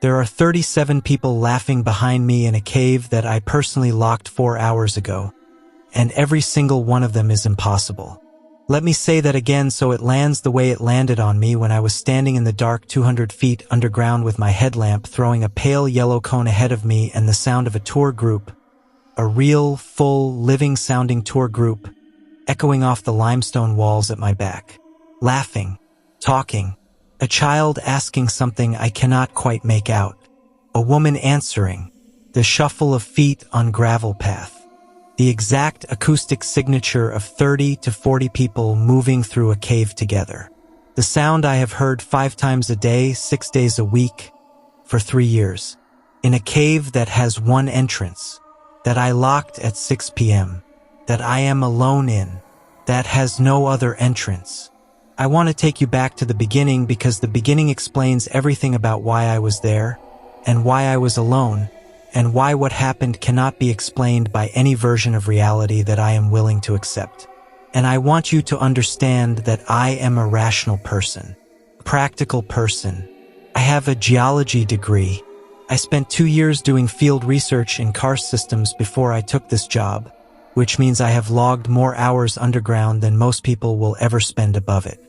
There are 37 people laughing behind me in a cave that I personally locked 4 hours ago, and every single one of them is impossible. Let me say that again so it lands the way it landed on me when I was standing in the dark 200 feet underground with my headlamp throwing a pale yellow cone ahead of me and the sound of a tour group, a real, full, living-sounding tour group, echoing off the limestone walls at my back. Laughing, talking, a child asking something I cannot quite make out, a woman answering, the shuffle of feet on gravel path. The exact acoustic signature of 30 to 40 people moving through a cave together. The sound I have heard 5 times a day, 6 days a week, for 3 years. In a cave that has one entrance, that I locked at 6 p.m., that I am alone in, that has no other entrance. I want to take you back to the beginning because the beginning explains everything about why I was there, and why I was alone, and why what happened cannot be explained by any version of reality that I am willing to accept. And I want you to understand that I am a rational person, practical person. I have a geology degree. I spent 2 years doing field research in karst systems before I took this job, which means I have logged more hours underground than most people will ever spend above it.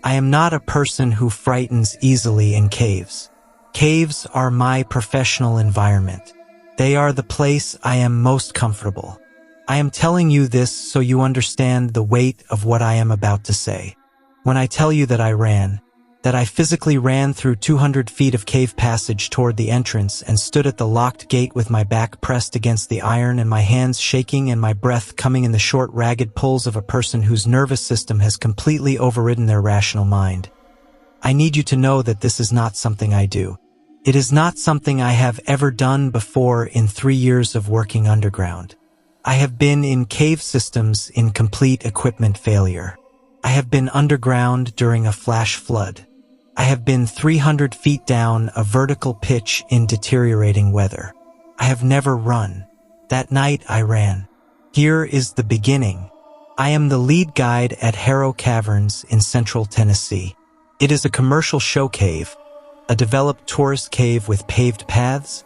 I am not a person who frightens easily in caves. Caves are my professional environment. They are the place I am most comfortable. I am telling you this so you understand the weight of what I am about to say. When I tell you that I ran, that I physically ran through 200 feet of cave passage toward the entrance and stood at the locked gate with my back pressed against the iron and my hands shaking and my breath coming in the short, ragged pulls of a person whose nervous system has completely overridden their rational mind. I need you to know that this is not something I do. It is not something I have ever done before in 3 years of working underground. I have been in cave systems in complete equipment failure. I have been underground during a flash flood. I have been 300 feet down a vertical pitch in deteriorating weather. I have never run. That night I ran. Here is the beginning. I am the lead guide at Harrow Caverns in central Tennessee. It is a commercial show cave, a developed tourist cave with paved paths,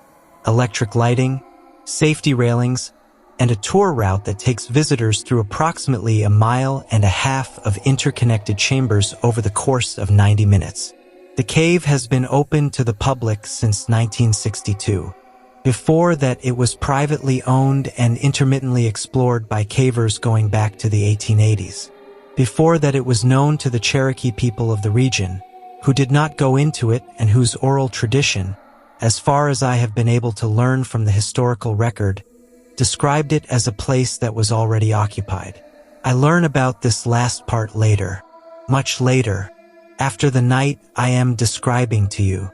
electric lighting, safety railings, and a tour route that takes visitors through approximately 1.5 miles of interconnected chambers over the course of 90 minutes. The cave has been open to the public since 1962. Before that, it was privately owned and intermittently explored by cavers going back to the 1880s. Before that, it was known to the Cherokee people of the region, who did not go into it and whose oral tradition, as far as I have been able to learn from the historical record, described it as a place that was already occupied. I learn about this last part later, much later, after the night I am describing to you.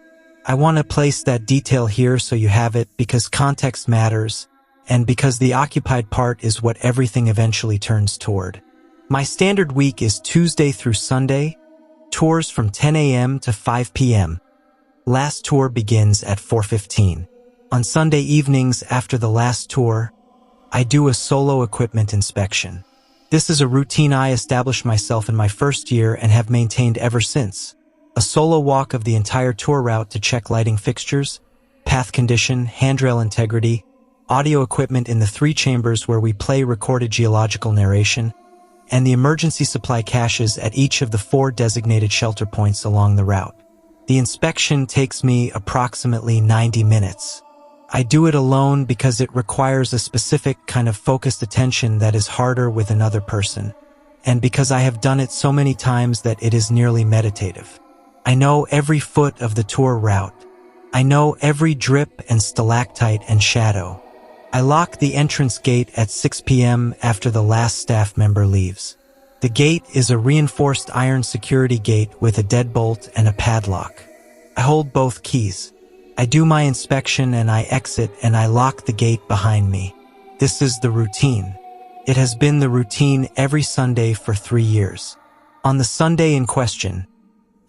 I want to place that detail here so you have it because context matters, and because the occupied part is what everything eventually turns toward. My standard week is Tuesday through Sunday, tours from 10 a.m. to 5 p.m. Last tour begins at 4:15. On Sunday evenings after the last tour, I do a solo equipment inspection. This is a routine I established myself in my first year and have maintained ever since. A solo walk of the entire tour route to check lighting fixtures, path condition, handrail integrity, audio equipment in the 3 chambers where we play recorded geological narration, and the emergency supply caches at each of the 4 designated shelter points along the route. The inspection takes me approximately 90 minutes. I do it alone because it requires a specific kind of focused attention that is harder with another person, and because I have done it so many times that it is nearly meditative. I know every foot of the tour route. I know every drip and stalactite and shadow. I lock the entrance gate at 6 p.m. after the last staff member leaves. The gate is a reinforced iron security gate with a deadbolt and a padlock. I hold both keys. I do my inspection and I exit and I lock the gate behind me. This is the routine. It has been the routine every Sunday for 3 years. On the Sunday in question,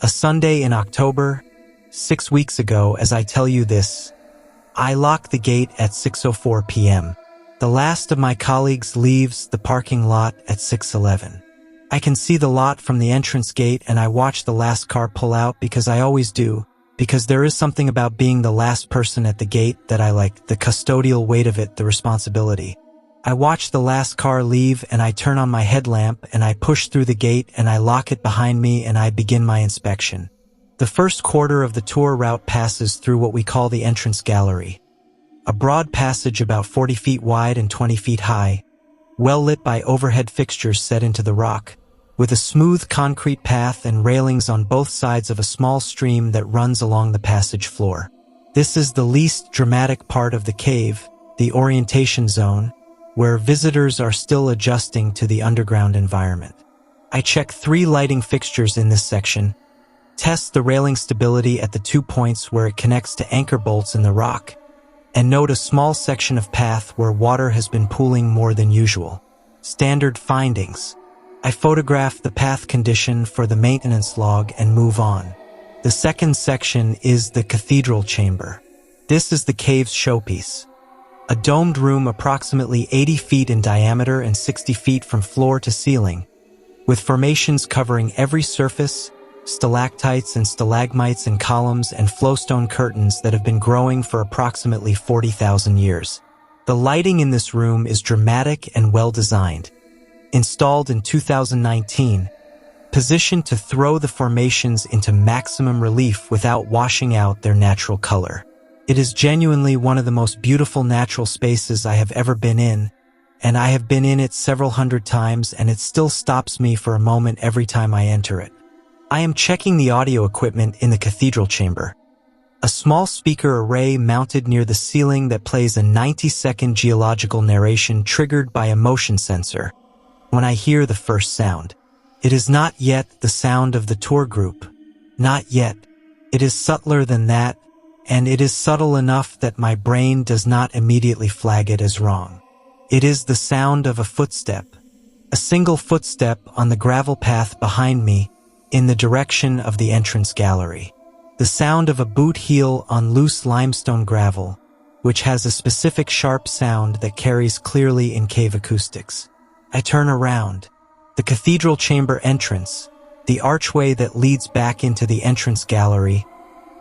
a Sunday in October, 6 weeks ago as I tell you this, I lock the gate at 6:04 p.m. The last of my colleagues leaves the parking lot at 6:11. I can see the lot from the entrance gate and I watch the last car pull out because I always do, because there is something about being the last person at the gate that I like, the custodial weight of it, the responsibility. I watch the last car leave and I turn on my headlamp and I push through the gate and I lock it behind me and I begin my inspection. The first quarter of the tour route passes through what we call the entrance gallery. A broad passage about 40 feet wide and 20 feet high, well lit by overhead fixtures set into the rock, with a smooth concrete path and railings on both sides of a small stream that runs along the passage floor. This is the least dramatic part of the cave, the orientation zone, where visitors are still adjusting to the underground environment. I check 3 lighting fixtures in this section, test the railing stability at the 2 points where it connects to anchor bolts in the rock, and note a small section of path where water has been pooling more than usual. Standard findings. I photograph the path condition for the maintenance log and move on. The second section is the cathedral chamber. This is the cave's showpiece. A domed room approximately 80 feet in diameter and 60 feet from floor to ceiling, with formations covering every surface, stalactites and stalagmites and columns and flowstone curtains that have been growing for approximately 40,000 years. The lighting in this room is dramatic and well-designed. Installed in 2019, positioned to throw the formations into maximum relief without washing out their natural color. It is genuinely one of the most beautiful natural spaces I have ever been in, and I have been in it several hundred times and it still stops me for a moment every time I enter it. I am checking the audio equipment in the cathedral chamber. A small speaker array mounted near the ceiling that plays a 90-second geological narration triggered by a motion sensor. When I hear the first sound, it is not yet the sound of the tour group. Not yet. It is subtler than that, and it is subtle enough that my brain does not immediately flag it as wrong. It is the sound of a footstep. A single footstep on the gravel path behind me in the direction of the entrance gallery. The sound of a boot heel on loose limestone gravel, which has a specific sharp sound that carries clearly in cave acoustics. I turn around. The cathedral chamber entrance, the archway that leads back into the entrance gallery,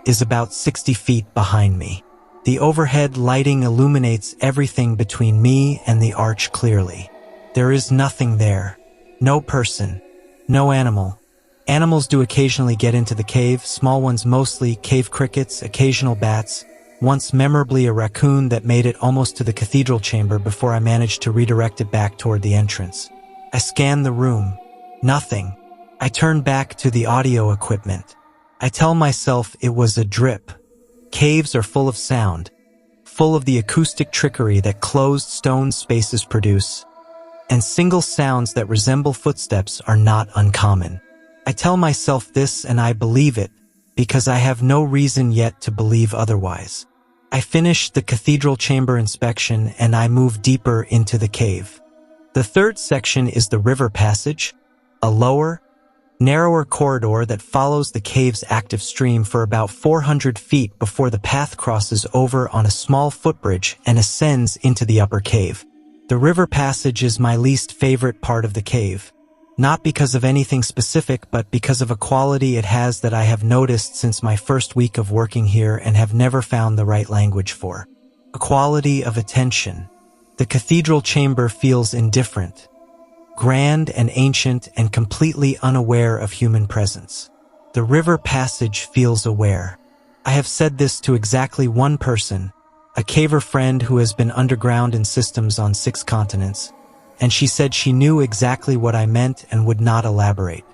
is about 60 feet behind me. The overhead lighting illuminates everything between me and the arch clearly. There is nothing there. No person. No animal. Animals do occasionally get into the cave, small ones mostly, cave crickets, occasional bats, once memorably a raccoon that made it almost to the cathedral chamber before I managed to redirect it back toward the entrance. I scan the room. Nothing. I turn back to the audio equipment. I tell myself it was a drip. Caves are full of sound, full of the acoustic trickery that closed stone spaces produce, and single sounds that resemble footsteps are not uncommon. I tell myself this and I believe it, because I have no reason yet to believe otherwise. I finish the cathedral chamber inspection and I move deeper into the cave. The third section is the river passage, a lower, narrower corridor that follows the cave's active stream for about 400 feet before the path crosses over on a small footbridge and ascends into the upper cave. The river passage is my least favorite part of the cave, not because of anything specific but because of a quality it has that I have noticed since my first week of working here and have never found the right language for. A quality of attention. The cathedral chamber feels indifferent, grand and ancient and completely unaware of human presence. The river passage feels aware. I have said this to exactly one person, a caver friend who has been underground in systems on 6 continents, and she said she knew exactly what I meant and would not elaborate.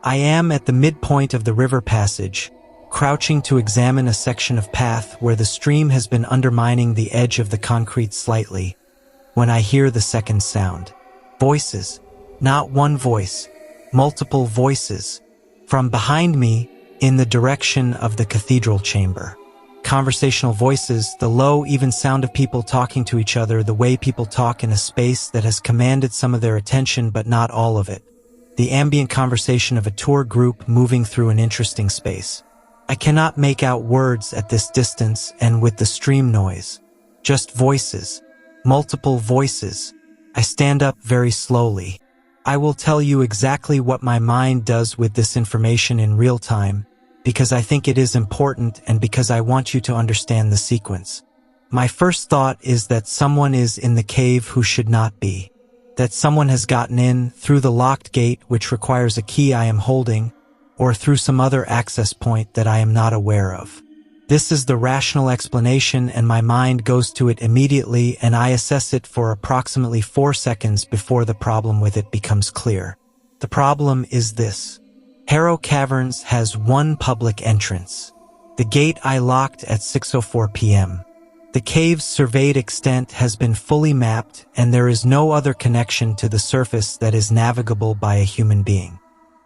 I am at the midpoint of the river passage, crouching to examine a section of path where the stream has been undermining the edge of the concrete slightly, when I hear the second sound. Voices. Not one voice, multiple voices, from behind me in the direction of the cathedral chamber. Conversational voices, the low, even sound of people talking to each other, the way people talk in a space that has commanded some of their attention but not all of it. The ambient conversation of a tour group moving through an interesting space. I cannot make out words at this distance and with the stream noise. Just voices. Multiple voices. I stand up very slowly. I will tell you exactly what my mind does with this information in real time, because I think it is important and because I want you to understand the sequence. My first thought is that someone is in the cave who should not be. That someone has gotten in through the locked gate, which requires a key I am holding, or through some other access point that I am not aware of. This is the rational explanation, and my mind goes to it immediately, and I assess it for approximately 4 seconds before the problem with it becomes clear. The problem is this. Harrow Caverns has one public entrance. The gate I locked at 6:04 p.m. The cave's surveyed extent has been fully mapped, and there is no other connection to the surface that is navigable by a human being.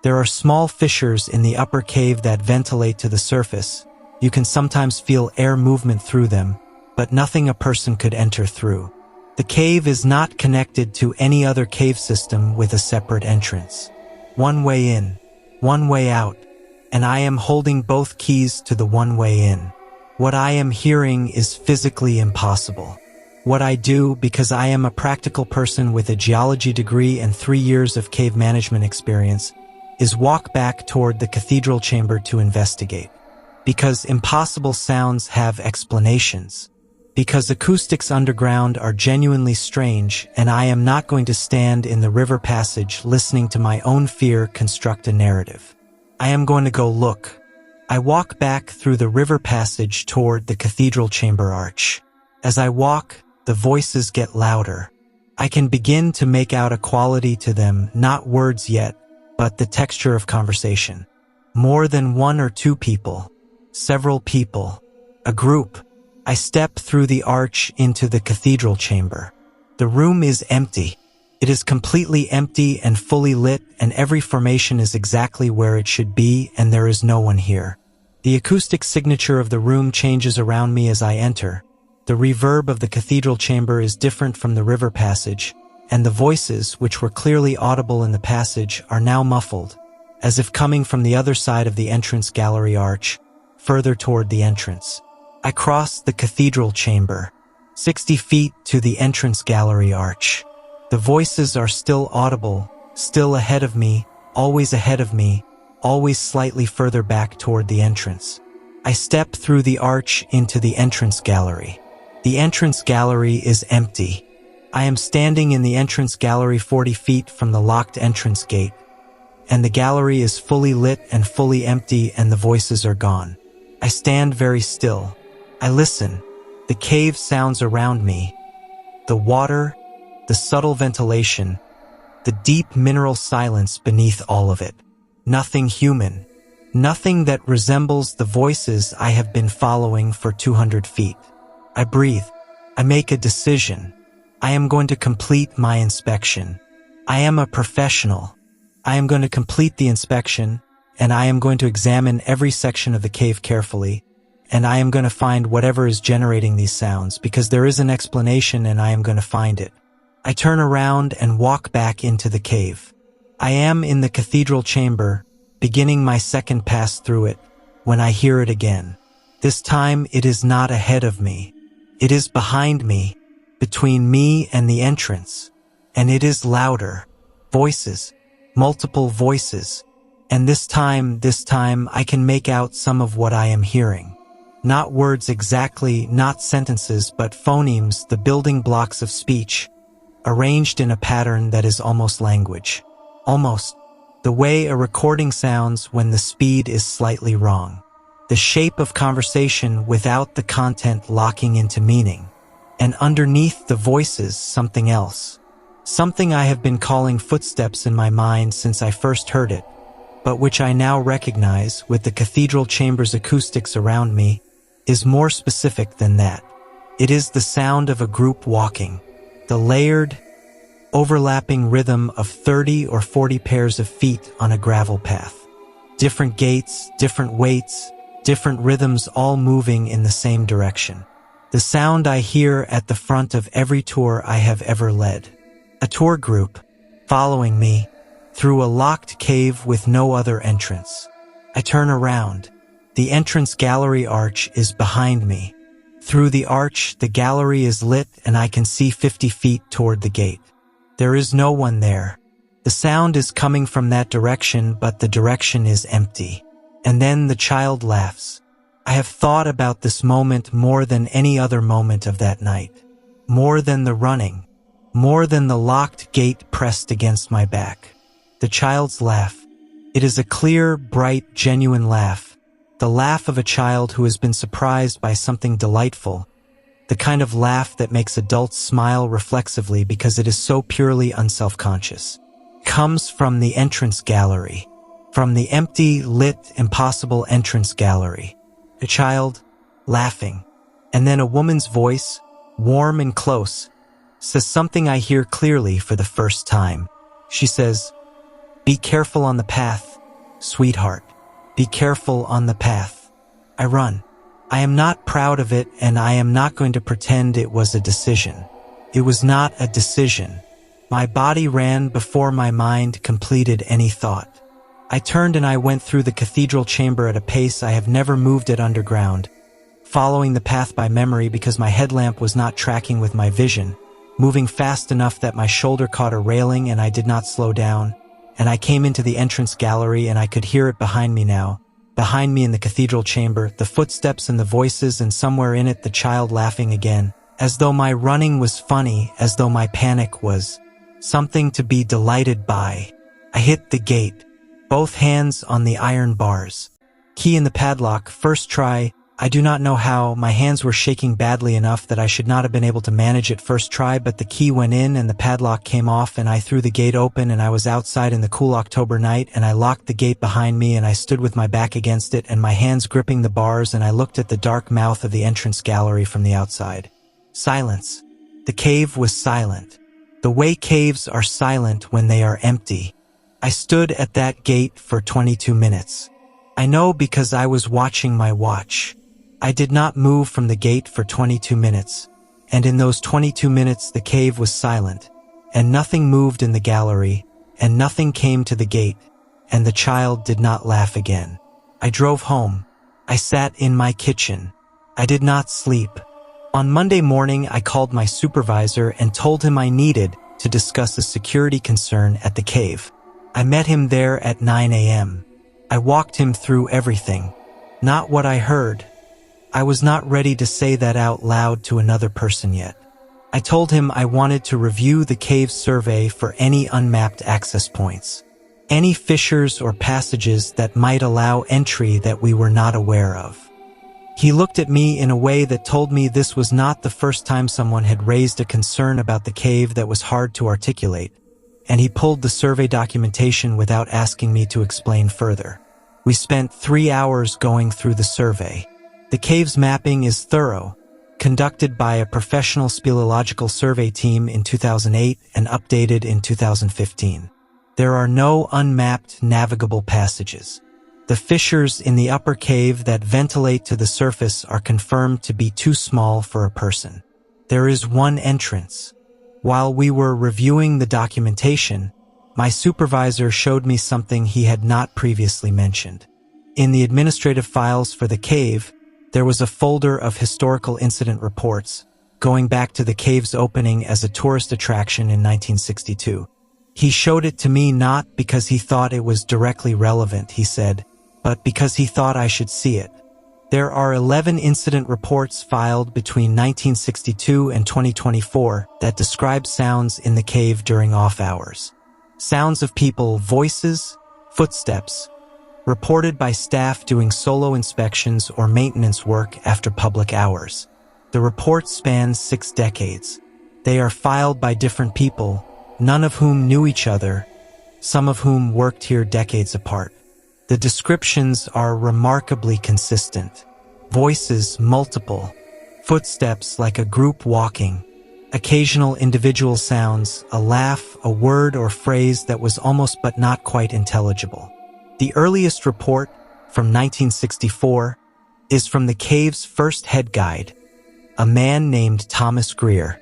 There are small fissures in the upper cave that ventilate to the surface. You can sometimes feel air movement through them, but nothing a person could enter through. The cave is not connected to any other cave system with a separate entrance. One way in, one way out, and I am holding both keys to the one way in. What I am hearing is physically impossible. What I do, because I am a practical person with a geology degree and 3 years of cave management experience, is walk back toward the cathedral chamber to investigate. Because impossible sounds have explanations. Because acoustics underground are genuinely strange, and I am not going to stand in the river passage listening to my own fear construct a narrative. I am going to go look. I walk back through the river passage toward the cathedral chamber arch. As I walk, the voices get louder. I can begin to make out a quality to them, not words yet, but the texture of conversation. More than 1 or 2 people. Several people. A group. I step through the arch into the cathedral chamber. The room is empty. It is completely empty and fully lit, and every formation is exactly where it should be, and there is no one here. The acoustic signature of the room changes around me as I enter. The reverb of the cathedral chamber is different from the river passage, and the voices, which were clearly audible in the passage, are now muffled, as if coming from the other side of the entrance gallery arch, further toward the entrance. I cross the cathedral chamber, 60 feet to the entrance gallery arch. The voices are still audible, still ahead of me, always slightly further back toward the entrance. I step through the arch into the entrance gallery. The entrance gallery is empty. I am standing in the entrance gallery 40 feet from the locked entrance gate, and the gallery is fully lit and fully empty, and the voices are gone. I stand very still. I listen. The cave sounds around me. The water, the subtle ventilation, the deep mineral silence beneath all of it. Nothing human. Nothing that resembles the voices I have been following for 200 feet. I breathe. I make a decision. I am going to complete my inspection. I am a professional. I am going to complete the inspection, and I am going to examine every section of the cave carefully, and I am going to find whatever is generating these sounds, because there is an explanation and I am going to find it. I turn around and walk back into the cave. I am in the cathedral chamber, beginning my second pass through it, when I hear it again. This time it is not ahead of me. It is behind me, between me and the entrance, and it is louder. Voices, multiple voices, and this time I can make out some of what I am hearing. Not words exactly, not sentences, but phonemes, the building blocks of speech, arranged in a pattern that is almost language. Almost. The way a recording sounds when the speed is slightly wrong. The shape of conversation without the content locking into meaning. And underneath the voices, something else. Something I have been calling footsteps in my mind since I first heard it, but which I now recognize with the cathedral chamber's acoustics around me, is more specific than that. It is the sound of a group walking. The layered, overlapping rhythm of 30 or 40 pairs of feet on a gravel path. Different gaits, different weights, different rhythms, all moving in the same direction. The sound I hear at the front of every tour I have ever led. A tour group, following me, through a locked cave with no other entrance. I turn around. The entrance gallery arch is behind me. Through the arch, the gallery is lit and I can see 50 feet toward the gate. There is no one there. The sound is coming from that direction, but the direction is empty. And then the child laughs. I have thought about this moment more than any other moment of that night. More than the running. More than the locked gate pressed against my back. The child's laugh. It is a clear, bright, genuine laugh. The laugh of a child who has been surprised by something delightful. The kind of laugh that makes adults smile reflexively because it is so purely unself-conscious. Comes from the entrance gallery. From the empty, lit, impossible entrance gallery. A child, laughing. And then a woman's voice, warm and close, says something I hear clearly for the first time. She says, "Be careful on the path, sweetheart. Be careful on the path." I run. I am not proud of it, and I am not going to pretend it was a decision. It was not a decision. My body ran before my mind completed any thought. I turned and I went through the cathedral chamber at a pace I have never moved it underground, following the path by memory because my headlamp was not tracking with my vision, moving fast enough that my shoulder caught a railing and I did not slow down, and I came into the entrance gallery and I could hear it behind me now. Behind me in the cathedral chamber, the footsteps and the voices, and somewhere in it the child laughing again, as though my running was funny, as though my panic was something to be delighted by. I hit the gate, both hands on the iron bars. Key in the padlock, first try. I do not know how. My hands were shaking badly enough that I should not have been able to manage it first try, but the key went in and the padlock came off and I threw the gate open and I was outside in the cool October night and I locked the gate behind me and I stood with my back against it and my hands gripping the bars and I looked at the dark mouth of the entrance gallery from the outside. Silence. The cave was silent. The way caves are silent when they are empty. I stood at that gate for 22 minutes. I know because I was watching my watch. I did not move from the gate for 22 minutes, and in those 22 minutes the cave was silent, and nothing moved in the gallery, and nothing came to the gate, and the child did not laugh again. I drove home. I sat in my kitchen. I did not sleep. On Monday morning I called my supervisor and told him I needed to discuss a security concern at the cave. I met him there at 9 a.m. I walked him through everything. Not what I heard. I was not ready to say that out loud to another person yet. I told him I wanted to review the cave survey for any unmapped access points, any fissures or passages that might allow entry that we were not aware of. He looked at me in a way that told me this was not the first time someone had raised a concern about the cave that was hard to articulate, and he pulled the survey documentation without asking me to explain further. We spent 3 hours going through the survey. The cave's mapping is thorough, conducted by a professional speleological survey team in 2008 and updated in 2015. There are no unmapped navigable passages. The fissures in the upper cave that ventilate to the surface are confirmed to be too small for a person. There is one entrance. While we were reviewing the documentation, my supervisor showed me something he had not previously mentioned. In the administrative files for the cave, there was a folder of historical incident reports, going back to the cave's opening as a tourist attraction in 1962. He showed it to me not because he thought it was directly relevant, he said, but because he thought I should see it. There are 11 incident reports filed between 1962 and 2024 that describe sounds in the cave during off hours. Sounds of people, voices, footsteps, reported by staff doing solo inspections or maintenance work after public hours. The report spans 6 decades. They are filed by different people, none of whom knew each other, some of whom worked here decades apart. The descriptions are remarkably consistent. Voices multiple, footsteps like a group walking, occasional individual sounds, a laugh, a word or phrase that was almost but not quite intelligible. The earliest report, from 1964, is from the cave's first head guide, a man named Thomas Greer.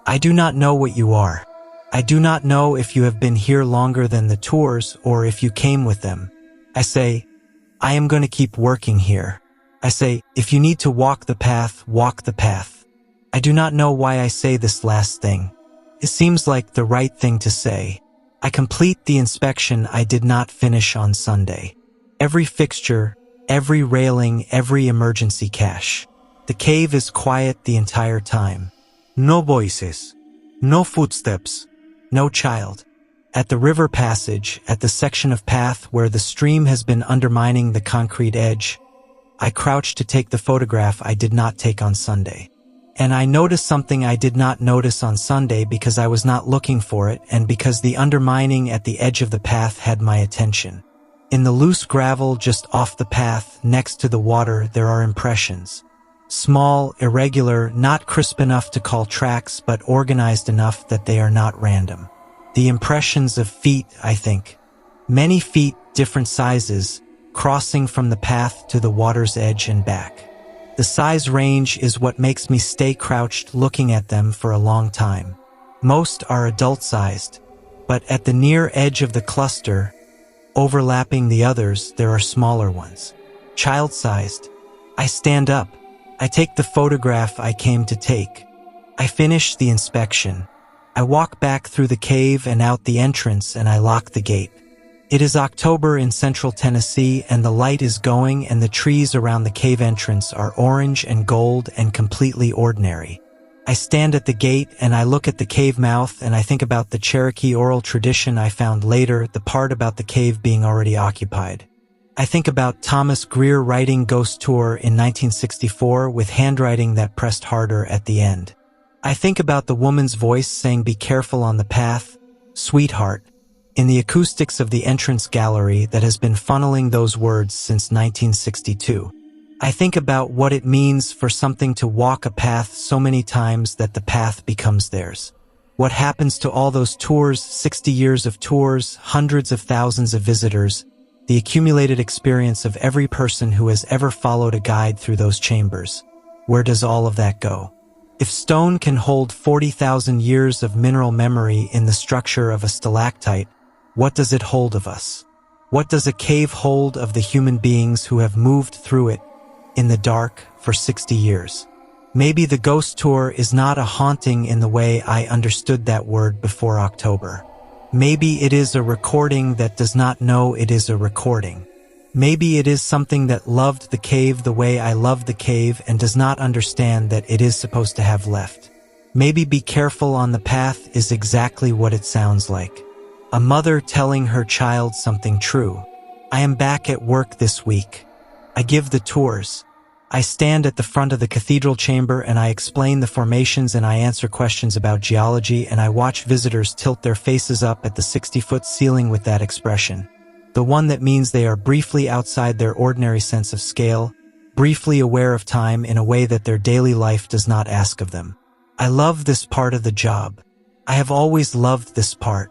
I do not know what you are. I do not know if you have been here longer than the tours or if you came with them. I am going to keep working here. If you need to walk the path, walk the path. I do not know why I say this last thing. It seems like the right thing to say. I complete the inspection I did not finish on Sunday. Every fixture, every railing, every emergency cache. The cave is quiet the entire time. No voices. No footsteps. No child. At the river passage, at the section of path where the stream has been undermining the concrete edge, I crouched to take the photograph I did not take on Sunday. And I noticed something I did not notice on Sunday because I was not looking for it and because the undermining at the edge of the path had my attention. In the loose gravel just off the path, next to the water, there are impressions. Small, irregular, not crisp enough to call tracks, but organized enough that they are not random. The impressions of feet, I think. Many feet, different sizes, crossing from the path to the water's edge and back. The size range is what makes me stay crouched looking at them for a long time. Most are adult-sized, but at the near edge of the cluster, overlapping the others, there are smaller ones. Child-sized. I stand up. I take the photograph I came to take. I finish the inspection. I walk back through the cave and out the entrance and I lock the gate. It is October in central Tennessee and the light is going and the trees around the cave entrance are orange and gold and completely ordinary. I stand at the gate and I look at the cave mouth and I think about the Cherokee oral tradition I found later, the part about the cave being already occupied. I think about Thomas Greer writing Ghost Tour in 1964 with handwriting that pressed harder at the end. I think about the woman's voice saying be careful on the path, sweetheart, in the acoustics of the entrance gallery that has been funneling those words since 1962. I think about what it means for something to walk a path so many times that the path becomes theirs. What happens to all those tours, 60 years of tours, hundreds of thousands of visitors, the accumulated experience of every person who has ever followed a guide through those chambers. Where does all of that go? If stone can hold 40,000 years of mineral memory in the structure of a stalactite, what does it hold of us? What does a cave hold of the human beings who have moved through it in the dark for 60 years? Maybe the ghost tour is not a haunting in the way I understood that word before October. Maybe it is a recording that does not know it is a recording. Maybe it is something that loved the cave the way I love the cave and does not understand that it is supposed to have left. Maybe be careful on the path is exactly what it sounds like. A mother telling her child something true. I am back at work this week. I give the tours. I stand at the front of the cathedral chamber and I explain the formations and I answer questions about geology and I watch visitors tilt their faces up at the 60-foot ceiling with that expression. The one that means they are briefly outside their ordinary sense of scale, briefly aware of time in a way that their daily life does not ask of them. I love this part of the job. I have always loved this part.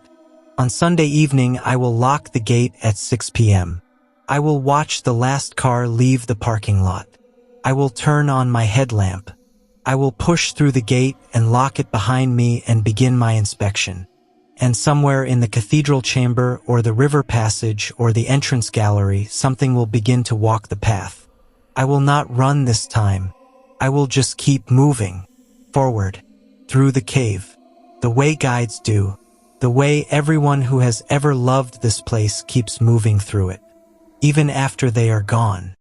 On Sunday evening, I will lock the gate at 6 p.m. I will watch the last car leave the parking lot. I will turn on my headlamp. I will push through the gate and lock it behind me and begin my inspection. And somewhere in the cathedral chamber or the river passage or the entrance gallery, something will begin to walk the path. I will not run this time. I will just keep moving forward through the cave, the way guides do, the way everyone who has ever loved this place keeps moving through it, even after they are gone.